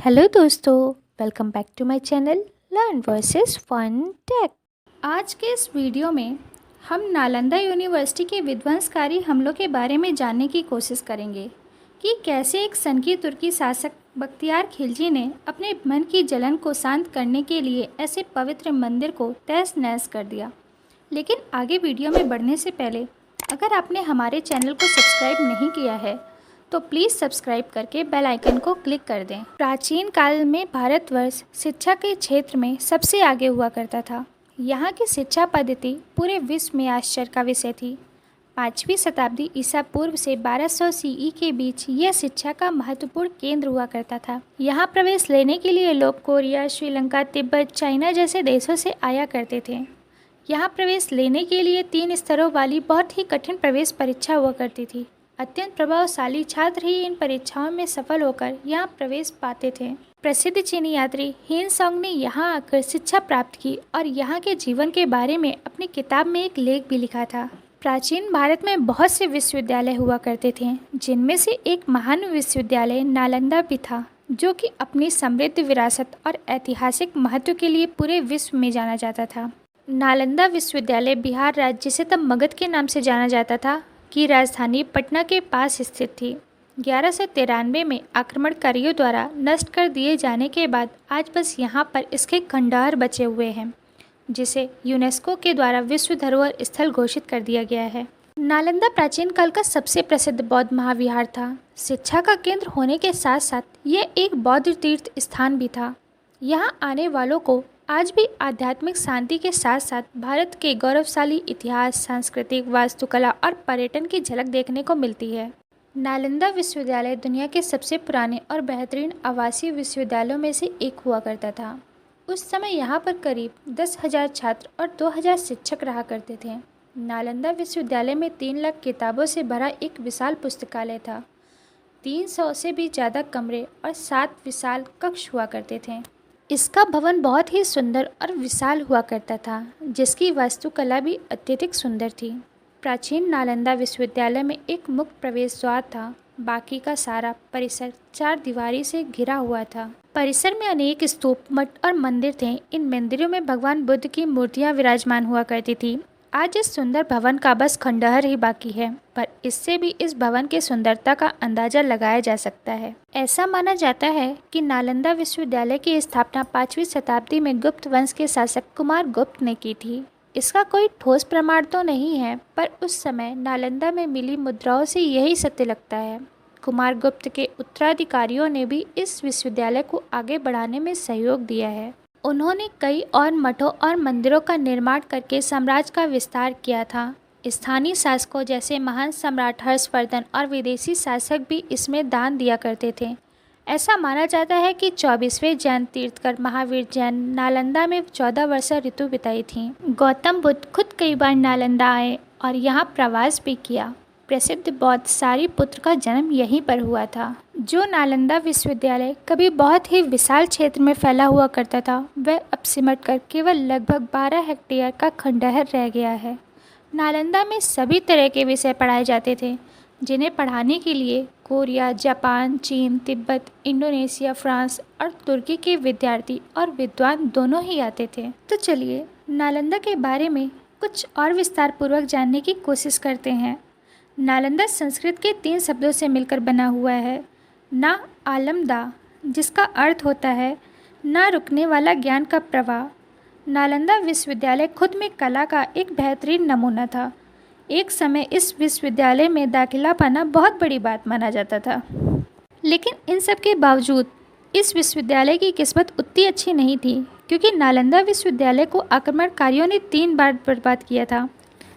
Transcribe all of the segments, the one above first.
Hello दोस्तों, welcome back to my channel learn versus fun tech. आज के इस वीडियो में हम नालंदा यूनिवर्सिटी के विध्वंसकारी हमलों के बारे में जानने की कोशिश करेंगे कि कैसे एक सनकी तुर्की शासक बख्तियार खिलजी ने अपने मन की जलन को शांत करने के लिए ऐसे पवित्र मंदिर को तहस नहस कर दिया। लेकिन आगे वीडियो में बढ़ने से पहले अगर आपने हमारे चैनल को सब्सक्राइब नहीं किया है तो प्लीज़ सब्सक्राइब करके बेल आइकन को क्लिक कर दें। प्राचीन काल में भारतवर्ष शिक्षा के क्षेत्र में सबसे आगे हुआ करता था। यहाँ की शिक्षा पद्धति पूरे विश्व में आश्चर्य का विषय थी। 5वीं शताब्दी ईसा पूर्व से 1200 सीई के बीच यह शिक्षा का महत्वपूर्ण केंद्र हुआ करता था। यहाँ प्रवेश लेने के लिए लोग कोरिया, श्रीलंका, तिब्बत, चाइना जैसे देशों से आया करते थे। यहाँ प्रवेश लेने के लिए 3 स्तरों वाली बहुत ही कठिन प्रवेश परीक्षा हुआ करती थी। अत्यंत प्रभावशाली छात्र ही इन परीक्षाओं में सफल होकर यहाँ प्रवेश पाते थे। प्रसिद्ध चीनी यात्री हिन सॉन्ग ने यहाँ आकर शिक्षा प्राप्त की और यहाँ के जीवन के बारे में अपनी किताब में एक लेख भी लिखा था। प्राचीन भारत में बहुत से विश्वविद्यालय हुआ करते थे, जिनमें से एक महान विश्वविद्यालय नालंदा भी था, जो कि अपनी समृद्ध विरासत और ऐतिहासिक महत्व के लिए पूरे विश्व में जाना जाता था। नालंदा विश्वविद्यालय बिहार राज्य, जिसे तब मगध के नाम से जाना जाता था, की राजधानी पटना के पास स्थित थी। 1193 में आक्रमणकारियों द्वारा नष्ट कर दिए जाने के बाद आज बस यहाँ पर इसके खंडहर बचे हुए हैं, जिसे यूनेस्को के द्वारा विश्व धरोहर स्थल घोषित कर दिया गया है। नालंदा प्राचीन काल का सबसे प्रसिद्ध बौद्ध महाविहार था। शिक्षा का केंद्र होने के साथ साथ यह एक बौद्ध तीर्थ स्थान भी था। यहाँ आने वालों को आज भी आध्यात्मिक शांति के साथ साथ भारत के गौरवशाली इतिहास, सांस्कृतिक, वास्तुकला और पर्यटन की झलक देखने को मिलती है। नालंदा विश्वविद्यालय दुनिया के सबसे पुराने और बेहतरीन आवासीय विश्वविद्यालयों में से एक हुआ करता था। उस समय यहाँ पर करीब 10,000 छात्र और 2,000 शिक्षक रहा करते थे। नालंदा विश्वविद्यालय में 3 लाख किताबों से भरा एक विशाल पुस्तकालय था। 300 से भी ज़्यादा कमरे और 7 विशाल कक्ष हुआ करते थे। इसका भवन बहुत ही सुंदर और विशाल हुआ करता था, जिसकी वास्तुकला भी अत्यधिक सुंदर थी। प्राचीन नालंदा विश्वविद्यालय में एक मुख्य प्रवेश द्वार था। बाकी का सारा परिसर 4 दीवारी से घिरा हुआ था। परिसर में अनेक स्तूप, मठ और मंदिर थे। इन मंदिरों में भगवान बुद्ध की मूर्तियां विराजमान हुआ करती थी। आज इस सुंदर भवन का बस खंडहर ही बाकी है, पर इससे भी इस भवन की सुंदरता का अंदाजा लगाया जा सकता है। ऐसा माना जाता है कि नालंदा विश्वविद्यालय की स्थापना 5वीं शताब्दी में गुप्त वंश के शासक कुमार गुप्त ने की थी। इसका कोई ठोस प्रमाण तो नहीं है, पर उस समय नालंदा में मिली मुद्राओं से यही सत्य लगता है। कुमार गुप्त के उत्तराधिकारियों ने भी इस विश्वविद्यालय को आगे बढ़ाने में सहयोग दिया है। उन्होंने कई और मठों और मंदिरों का निर्माण करके साम्राज्य का विस्तार किया था। स्थानीय शासकों जैसे महान सम्राट हर्षवर्धन और विदेशी शासक भी इसमें दान दिया करते थे। ऐसा माना जाता है कि 24वें जैन तीर्थकर महावीर जैन नालंदा में 14 वर्ष ऋतु बिताई थी। गौतम बुद्ध खुद कई बार नालंदा आए और यहाँ प्रवास भी किया। प्रसिद्ध बौद्ध सारिपुत्र का जन्म यहीं पर हुआ था। जो नालंदा विश्वविद्यालय कभी बहुत ही विशाल क्षेत्र में फैला हुआ करता था, वह अब सिमट कर केवल लगभग 12 हेक्टेयर का खंडहर रह गया है। नालंदा में सभी तरह के विषय पढ़ाए जाते थे, जिन्हें पढ़ाने के लिए कोरिया, जापान, चीन, तिब्बत, इंडोनेशिया, फ्रांस और तुर्की के विद्यार्थी और विद्वान दोनों ही आते थे। तो चलिए नालंदा के बारे में कुछ और विस्तार पूर्वक जानने की कोशिश करते हैं। नालंदा संस्कृत के 3 शब्दों से मिलकर बना हुआ है। ना आलमदा, जिसका अर्थ होता है ना रुकने वाला ज्ञान का प्रवाह। नालंदा विश्वविद्यालय खुद में कला का एक बेहतरीन नमूना था। एक समय इस विश्वविद्यालय में दाखिला पाना बहुत बड़ी बात माना जाता था। लेकिन इन सब के बावजूद इस विश्वविद्यालय की किस्मत उतनी अच्छी नहीं थी, क्योंकि नालंदा विश्वविद्यालय को आक्रमणकारियों ने 3 बार बर्बाद किया था।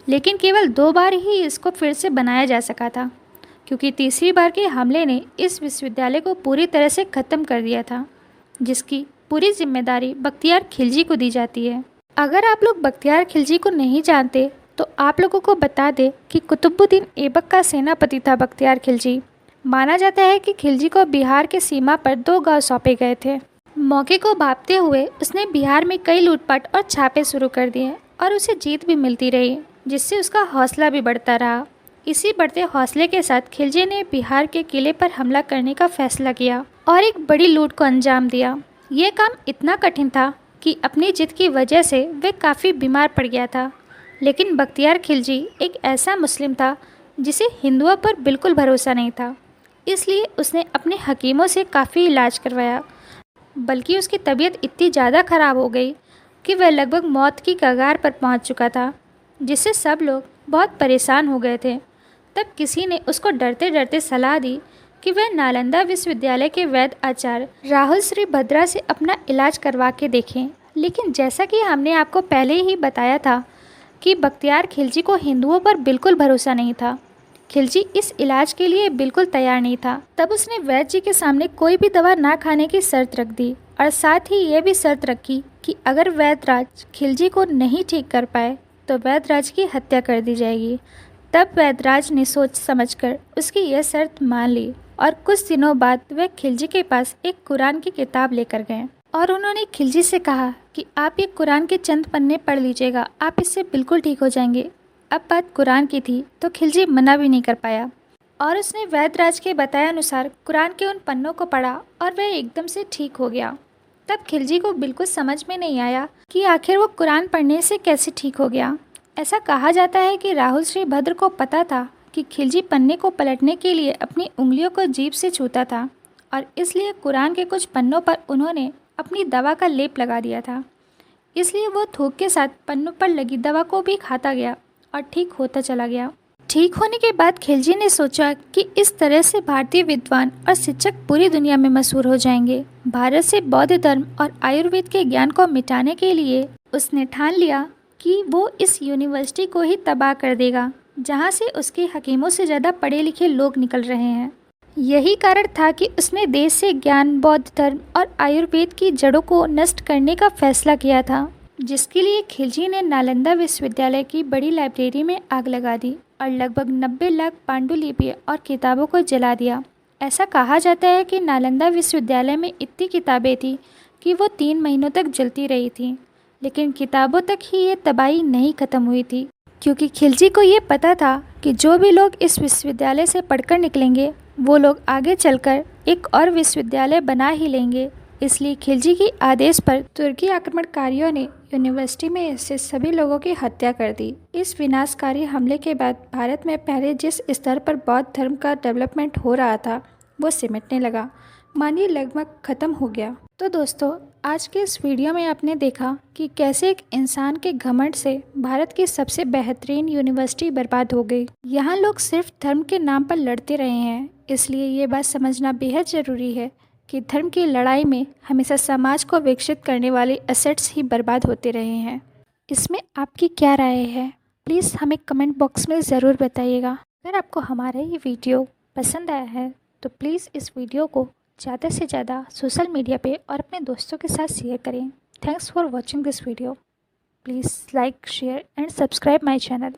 लेकिन केवल 2 बार ही इसको फिर से बनाया जा सका था, क्योंकि तीसरी बार के हमले ने इस विश्वविद्यालय को पूरी तरह से ख़त्म कर दिया था, जिसकी पूरी जिम्मेदारी बख्तियार खिलजी को दी जाती है। अगर आप लोग बख्तियार खिलजी को नहीं जानते तो आप लोगों को बता दें कि कुतुबुद्दीन ऐबक का सेनापति था बख्तियार खिलजी। माना जाता है कि खिलजी को बिहार के सीमा पर 2 गाँव सौंपे गए थे। मौके को भांपते हुए उसने बिहार में कई लूटपाट और छापे शुरू कर दिए और उसे जीत भी मिलती रही, जिससे उसका हौसला भी बढ़ता रहा। इसी बढ़ते हौसले के साथ खिलजी ने बिहार के किले पर हमला करने का फैसला किया। और एक बड़ी लूट को अंजाम दिया। ये काम इतना कठिन था कि अपनी जिद की वजह से वह काफ़ी बीमार पड़ गया था। लेकिन बख्तियार खिलजी एक ऐसा मुस्लिम था जिसे हिंदुओं पर बिल्कुल भरोसा नहीं था, इसलिए उसने अपने हकीमों से काफ़ी इलाज करवाया। बल्कि उसकी तबीयत इतनी ज़्यादा ख़राब हो गई कि वह लगभग मौत की कगार पर पहुंच चुका था, जिससे सब लोग बहुत परेशान हो गए थे। तब किसी ने उसको डरते डरते सलाह दी कि वह नालंदा विश्वविद्यालय के वैद्य आचार्य राहुल श्री भद्रा से अपना इलाज करवा के देखें। लेकिन जैसा कि हमने आपको पहले ही बताया था कि बख्तियार खिलजी को हिंदुओं पर बिल्कुल भरोसा नहीं था। खिलजी इस इलाज के लिए बिल्कुल तैयार नहीं था। तब उसने वैद्य जी के सामने कोई भी दवा ना खाने की शर्त रख दी और साथ ही ये भी शर्त रखी कि अगर वैद्यराज खिलजी को नहीं ठीक कर पाए तो वैद्यराज की हत्या कर दी जाएगी। तब वैद्यराज ने सोच समझकर उसकी यह शर्त मान ली और कुछ दिनों बाद वह खिलजी के पास एक कुरान की किताब लेकर गए और उन्होंने खिलजी से कहा कि आप ये कुरान के चंद पन्ने पढ़ लीजिएगा, आप इससे बिल्कुल ठीक हो जाएंगे। अब बात कुरान की थी तो खिलजी मना भी नहीं कर पाया और उसने वैद्यराज के बताए अनुसार कुरान के उन पन्नों को पढ़ा और वह एकदम से ठीक हो गया। तब खिलजी को बिल्कुल समझ में नहीं आया कि आखिर वो कुरान पढ़ने से कैसे ठीक हो गया। ऐसा कहा जाता है कि राहुल श्री भद्र को पता था कि खिलजी पन्ने को पलटने के लिए अपनी उंगलियों को जीभ से छूता था और इसलिए कुरान के कुछ पन्नों पर उन्होंने अपनी दवा का लेप लगा दिया था। इसलिए वो थूक के साथ पन्नों पर लगी दवा को भी खाता गया और ठीक होता चला गया। ठीक होने के बाद खिलजी ने सोचा कि इस तरह से भारतीय विद्वान और शिक्षक पूरी दुनिया में मशहूर हो जाएंगे। भारत से बौद्ध धर्म और आयुर्वेद के ज्ञान को मिटाने के लिए उसने ठान लिया कि वो इस यूनिवर्सिटी को ही तबाह कर देगा, जहाँ से उसके हकीमों से ज़्यादा पढ़े लिखे लोग निकल रहे हैं। यही कारण था कि उसने देश से ज्ञान, बौद्ध धर्म और आयुर्वेद की जड़ों को नष्ट करने का फैसला किया था, जिसके लिए खिलजी ने नालंदा विश्वविद्यालय की बड़ी लाइब्रेरी में आग लगा दी और लगभग 90 लाख पांडुलिपियाँ और किताबों को जला दिया। ऐसा कहा जाता है कि नालंदा विश्वविद्यालय में इतनी किताबें थीं कि वो 3 महीनों तक जलती रही थीं, लेकिन किताबों तक ही ये तबाही नहीं ख़त्म हुई थी, क्योंकि खिलजी को ये पता था कि जो भी लोग इस विश्वविद्यालय से पढ़कर निकलेंगे वो लोग आगे चलकर एक और विश्वविद्यालय बना ही लेंगे। इसलिए खिलजी के आदेश पर तुर्की आक्रमणकारियों ने यूनिवर्सिटी में स्थित सभी लोगों की हत्या कर दी। इस विनाशकारी हमले के बाद भारत में पहले जिस स्तर पर बौद्ध धर्म का डेवलपमेंट हो रहा था वो सिमटने लगा, मानिए लगभग ख़त्म हो गया। तो दोस्तों, आज के इस वीडियो में आपने देखा कि कैसे एक इंसान के घमंड से भारत की सबसे बेहतरीन यूनिवर्सिटी बर्बाद हो गई। यहाँ लोग सिर्फ धर्म के नाम पर लड़ते रहे हैं, इसलिए ये बात समझना बेहद ज़रूरी है कि धर्म की लड़ाई में हमेशा समाज को विकसित करने वाले एसेट्स ही बर्बाद होते रहे हैं। इसमें आपकी क्या राय है, प्लीज़ हमें कमेंट बॉक्स में ज़रूर बताइएगा। अगर आपको हमारा ये वीडियो पसंद आया है तो प्लीज़ इस वीडियो को ज़्यादा से ज़्यादा सोशल मीडिया पे और अपने दोस्तों के साथ शेयर करें। Thanks for watching this video. Please like, share and subscribe my channel.